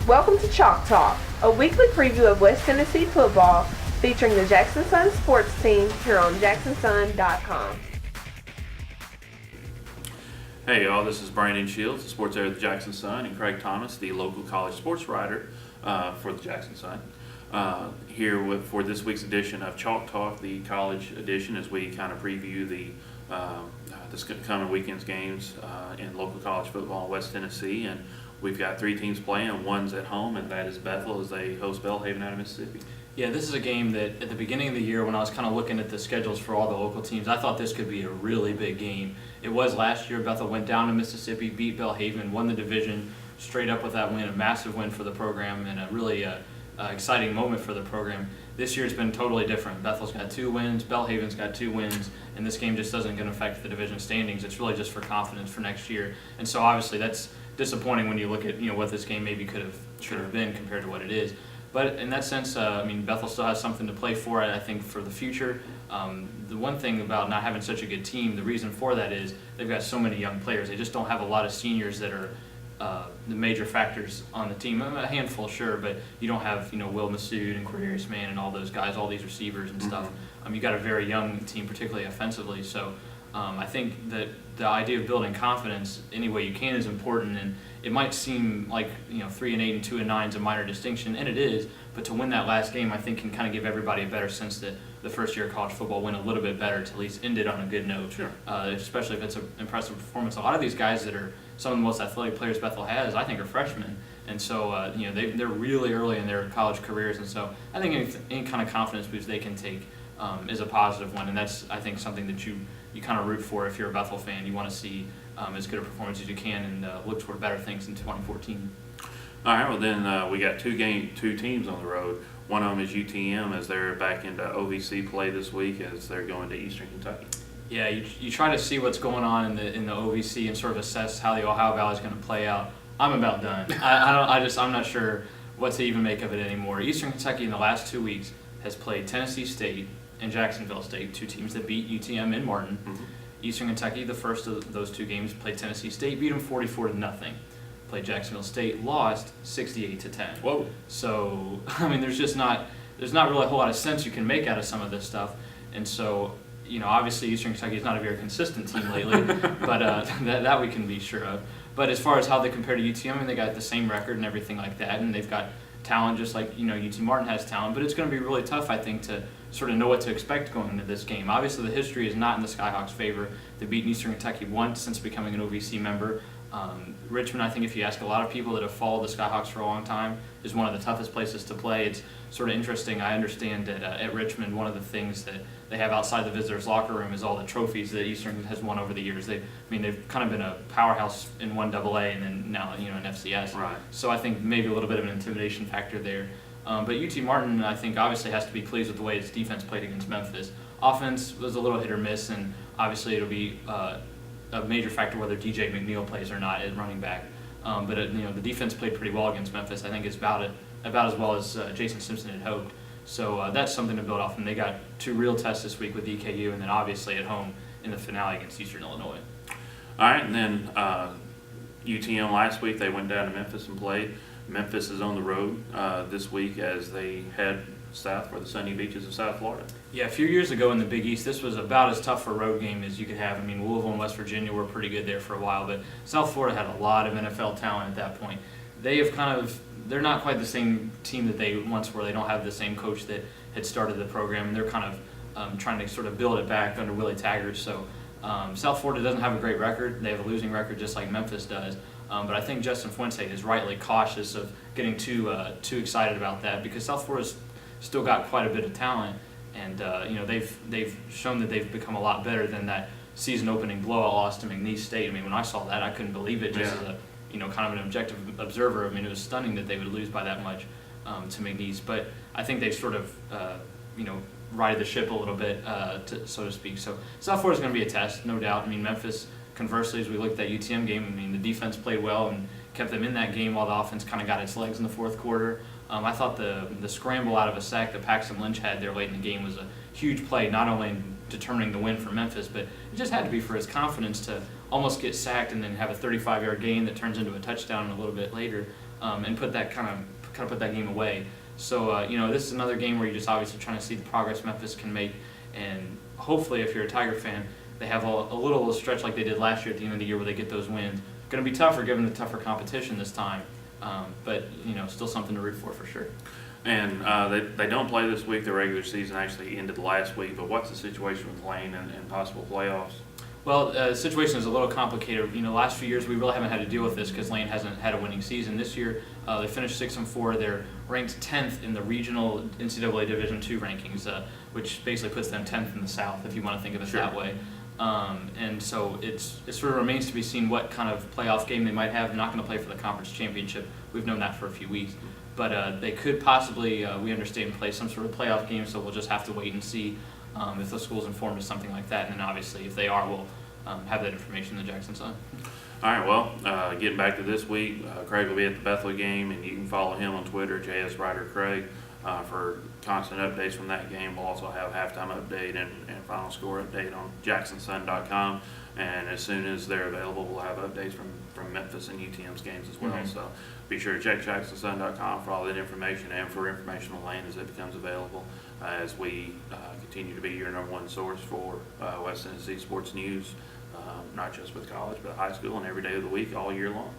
Welcome to Chalk Talk, a weekly preview of West Tennessee football featuring the Jackson Sun sports team here on jacksonsun.com. Hey y'all, this is Brandon Shields, the sports editor of the Jackson Sun, and Craig Thomas, the local college sports writer for the Jackson Sun. Here for this week's edition of Chalk Talk, the college edition, as we kind of preview this coming weekend's games in local college football in West Tennessee. And we've got three teams playing. One's at home, and that is Bethel as they host Belhaven out of Mississippi. Yeah, this is a game that at the beginning of the year when I was kind of looking at the schedules for all the local teams, I thought this could be a really big game. It was last year. Bethel went down to Mississippi, beat Belhaven, won the division straight up with that win, a massive win for the program and a really exciting moment for the program. This year's been totally different. Bethel's got 2 wins, Belhaven's got 2 wins, and this game just doesn't going to affect the division standings. It's really just for confidence for next year. And so obviously that's disappointing when you look at what this game maybe should have been compared to what it is. But in that sense, Bethel still has something to play for, I think, for the future. The one thing about not having such a good team, the reason for that is they've got so many young players. They just don't have a lot of seniors that are the major factors on the team. A handful, sure, but you don't have Will Massoud and Cordarius Mann and all those guys, all these receivers and stuff. You got a very young team, particularly offensively. So I think that the idea of building confidence any way you can is important, and it might seem like 3-8 and 2-9 is a minor distinction, and it is. But to win that last game, I think can kind of give everybody a better sense that the first year of college football went a little bit better to at least end it on a good note. Sure. Especially if it's an impressive performance. A lot of these guys that are some of the most athletic players Bethel has, I think, are freshmen, and so they're really early in their college careers, and so I think any kind of confidence boost they can take is a positive one, and that's, I think, something that you kind of root for if you're a Bethel fan. You want to see as good a performance as you can and look toward better things in 2014. All right, well then we got two teams on the road. One of them is UTM as they're back into OVC play this week as they're going to Eastern Kentucky. Yeah, you try to see what's going on in the OVC and sort of assess how the Ohio Valley is going to play out. I'm about done. I'm not sure what to even make of it anymore. Eastern Kentucky in the last 2 weeks has played Tennessee State and Jacksonville State, 2 teams that beat UTM in Martin. Mm-hmm. Eastern Kentucky, the first of those 2 games, played Tennessee State, beat them 44-0. Played Jacksonville State, lost 68-10. Whoa! So there's not really a whole lot of sense you can make out of some of this stuff, and so obviously Eastern Kentucky is not a very consistent team lately, but that we can be sure of. But as far as how they compare to UTM, they got the same record and everything like that, and they've got talent just like UT Martin has talent, but it's going to be really tough, I think, to sort of know what to expect going into this game. Obviously, the history is not in the Skyhawks' favor. They've beaten Eastern Kentucky once since becoming an OVC member. Richmond, I think if you ask a lot of people that have followed the Skyhawks for a long time, is one of the toughest places to play. It's sort of interesting. I understand that at Richmond, one of the things that they have outside the visitors' locker room is all the trophies that Eastern has won over the years. They've kind of been a powerhouse in 1AA and then now in FCS. Right. So I think maybe a little bit of an intimidation factor there. But UT Martin, I think, obviously has to be pleased with the way its defense played against Memphis. Offense was a little hit or miss, and obviously it'll be a major factor whether DJ McNeil plays or not at running back. But the defense played pretty well against Memphis. I think it's about as well as Jason Simpson had hoped. So that's something to build off. And they got 2 real tests this week with EKU, and then obviously at home in the finale against Eastern Illinois. All right, and then UTM last week they went down to Memphis and played. Memphis is on the road this week as they head south for the sunny beaches of South Florida. Yeah, a few years ago in the Big East, this was about as tough a road game as you could have. Louisville and West Virginia were pretty good there for a while, but South Florida had a lot of NFL talent at that point. They're not quite the same team that they once were. They don't have the same coach that had started the program, and they're kind of trying to sort of build it back under Willie Taggart. So South Florida doesn't have a great record. They have a losing record just like Memphis does. But I think Justin Fuente is rightly cautious of getting too excited about that because South Florida's still got quite a bit of talent, and they've shown that they've become a lot better than that season opening blowout loss to McNeese State. When I saw that, I couldn't believe it just as a kind of an objective observer. It was stunning that they would lose by that much to McNeese, but I think they've sort of righted the ship a little bit, so to speak. So South Florida's going to be a test, no doubt. Memphis, conversely, as we looked at that UTM game, the defense played well and kept them in that game while the offense kind of got its legs in the fourth quarter. I thought the scramble out of a sack that Paxton Lynch had there late in the game was a huge play, not only in determining the win for Memphis, but it just had to be for his confidence to almost get sacked and then have a 35-yard gain that turns into a touchdown a little bit later. and put that kind of put that game away. So this is another game where you're just obviously trying to see the progress Memphis can make, and hopefully, if you're a Tiger fan, they have a little stretch like they did last year at the end of the year where they get those wins. Going to be tougher given the tougher competition this time, but still something to root for sure. And they don't play this week. The regular season actually ended last week. But what's the situation with Lane and possible playoffs? Well, the situation is a little complicated. Last few years we really haven't had to deal with this because Lane hasn't had a winning season. This year they finished 6-4. They're ranked 10th in the regional NCAA Division II rankings, which basically puts them 10th in the South, if you want to think of it that way. And so it sort of remains to be seen what kind of playoff game they might have. They're not going to play for the conference championship. We've known that for a few weeks. But they could possibly, we understand, play some sort of playoff game, so we'll just have to wait and see if the school's informed of something like that. And then obviously, if they are, we'll have that information in the Jackson Sun. All right, well, getting back to this week, Craig will be at the Bethel game, and you can follow him on Twitter, JS Ryder Craig, for constant updates from that game. We'll also have halftime update and final score update on jacksonsun.com. And as soon as they're available, we'll have updates from Memphis and UTM's games as well. Mm-hmm. So be sure to check jacksonsun.com for all that information and for information on Lane as it becomes available, as we continue to be your #1 source for West Tennessee sports news, not just with college, but high school and every day of the week, all year long.